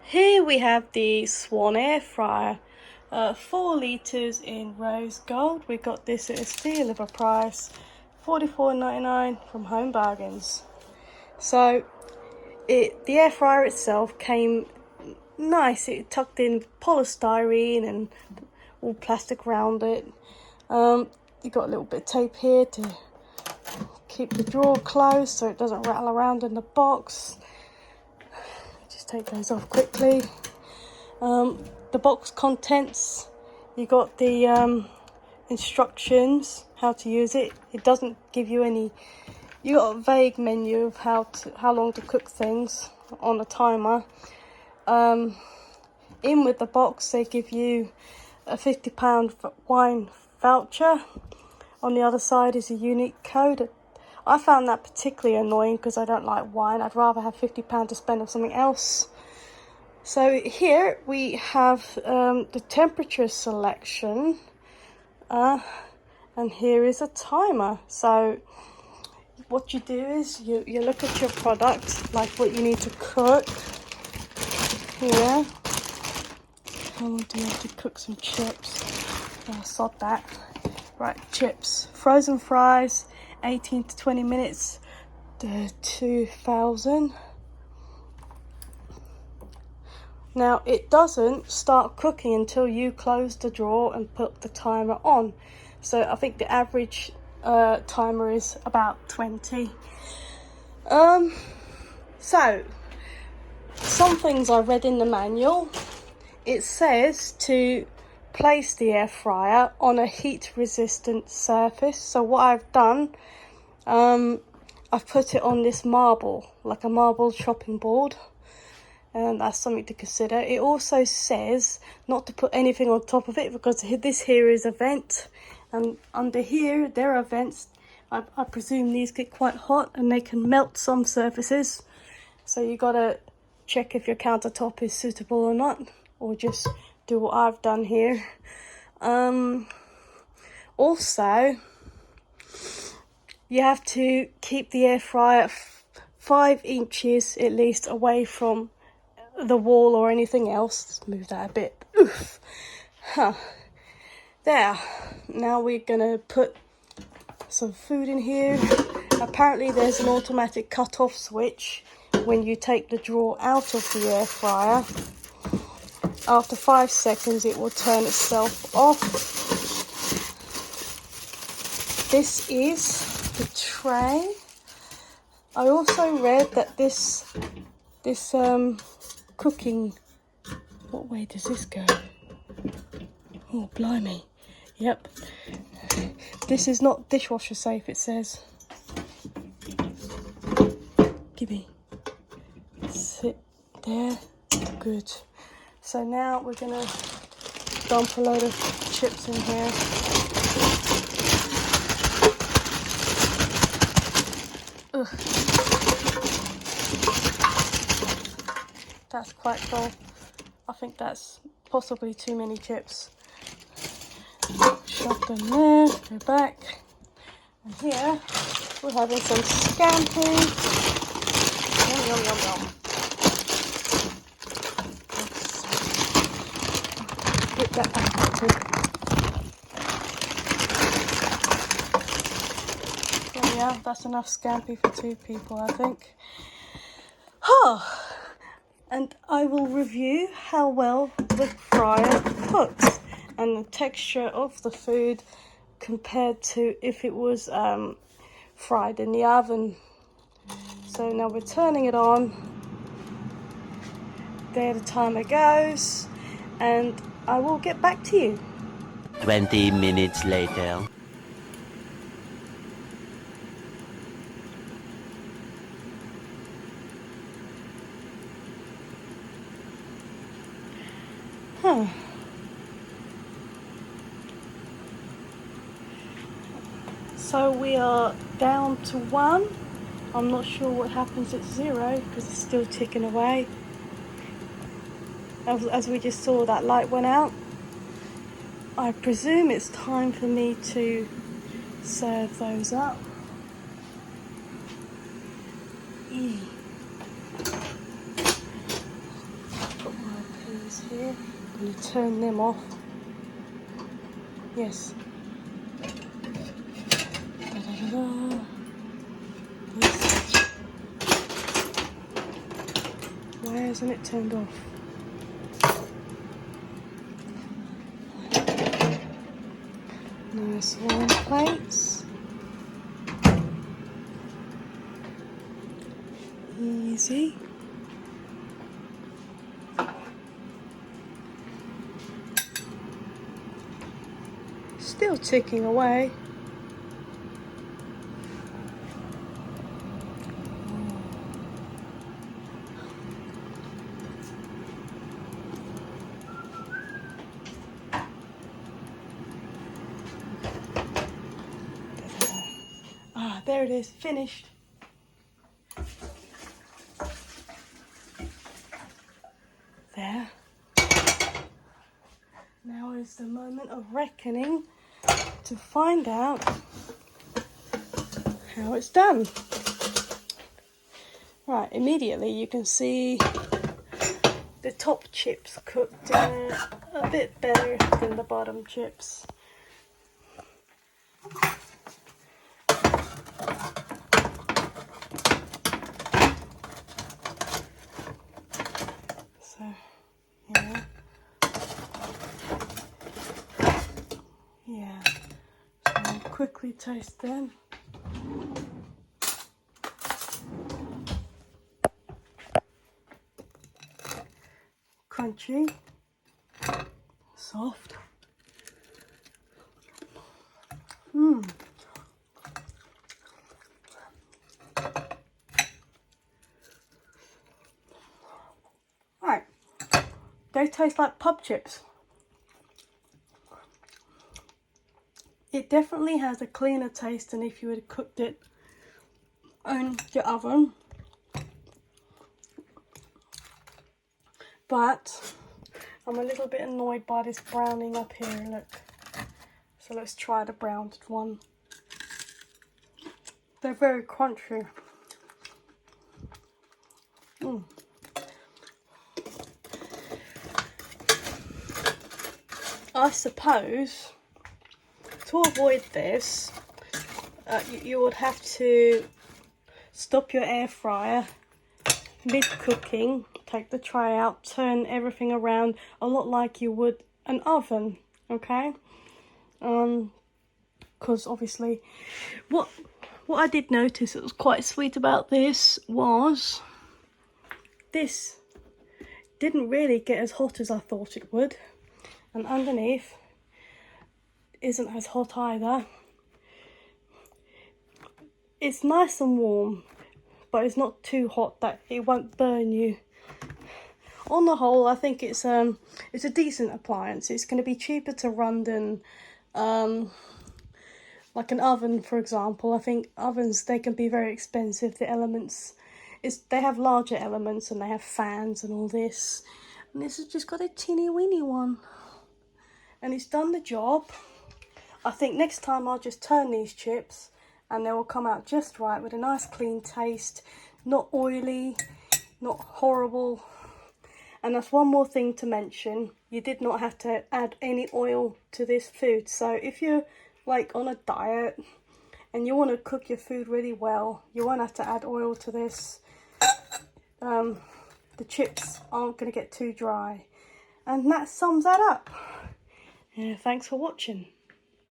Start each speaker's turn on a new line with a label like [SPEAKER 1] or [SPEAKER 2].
[SPEAKER 1] Here we have the Swan Air Frier, 4 litres in rose gold. We got this at a steal of a price, $44.99 from Home Bargains. So the air fryer itself came nice. It tucked in polystyrene and all plastic around it. You got a little bit of tape here to keep the drawer closed so it doesn't rattle around in the box. Just take those off quickly. The box contents, you got the instructions how to use it. It doesn't give you any. You got a vague menu of how long to cook things on a timer. In with the box they give you a £50 wine voucher. On the other side is a unique code. I found that particularly annoying because I don't like wine. I'd rather have £50 to spend on something else. So here we have the temperature selection, and here is a timer. So what you do is you look at your product, like what you need to cook. Here, how long do you have to cook some chips? Oh, sod that. Right, chips, frozen fries, 18 to 20 minutes, 2,000. Now it doesn't start cooking until you close the drawer and put the timer on. So I think the average timer is about 20. So some things I read in the manual. It says to place the air fryer on a heat resistant surface. So what I've done, I've put it on this marble, like a marble chopping board, and that's something to consider. It also says not to put anything on top of it because this here is a vent, and under here there are vents. I presume these get quite hot and they can melt some surfaces, so you gotta check if your countertop is suitable or not, or just do what I've done here. Also, you have to keep the air fryer 5 inches at least away from the wall or anything else. Let's move that a bit. Oof. There. Now we're gonna put some food in here. Apparently there's an automatic cut-off switch when you take the drawer out of the air fryer. After 5 seconds it will turn itself off. This is the tray. I also read that this cooking, what way does this go? Oh blimey. Yep, this is not dishwasher safe, it says. Gimme. Sit there. Good. So now we're gonna dump a load of chips in here. Ugh. That's quite full. I think that's possibly too many chips. Shove them there, go back. And here we're having some Scampi. Yum, yum, yum, yum. Put that back too. So yeah, that's enough Scampi for 2 people, I think. Oh, and I will review how well the fryer cooks and the texture of the food compared to if it was fried in the oven. So now we're turning it on. There the timer goes, and I will get back to you.
[SPEAKER 2] 20 minutes later.
[SPEAKER 1] So we are down to 1. I'm not sure what happens at 0 because it's still ticking away. As we just saw, that light went out. I presume it's time for me to serve those up. Put here. I'm going to turn them off. Yes. Da-da-da-da. Yes. Why isn't it turned off? Nice warm plates. Easy. Still ticking away. Ah, there it is, finished. There. Now is the moment of reckoning to find out how it's done. Right, immediately you can see the top chips cooked a bit better than the bottom chips. So, yeah. Yeah. So I'll quickly taste them. Crunchy, soft. Right, they taste like pub chips. It definitely has a cleaner taste than if you had cooked it in the oven. But I'm a little bit annoyed by this browning up here, look. So let's try the browned one. They're very crunchy. I suppose to avoid this, you would have to stop your air fryer mid-cooking, take the tray out, turn everything around a lot like you would an oven, okay? Because obviously, what I did notice that was quite sweet about this was this didn't really get as hot as I thought it would, and underneath isn't as hot either. It's nice and warm, but it's not too hot that it won't burn you. On the whole, I think it's a decent appliance. It's going to be cheaper to run than like an oven, for example. I think ovens, they can be very expensive. The elements, they have larger elements and they have fans and all this. And this has just got a teeny weeny one. And it's done the job. I think next time I'll just turn these chips and they will come out just right with a nice clean taste. Not oily, not horrible. And that's one more thing to mention. You did not have to add any oil to this food. So if you're like on a diet and you want to cook your food really well, you won't have to add oil to this. The chips aren't going to get too dry. And that sums that up. Thanks for watching.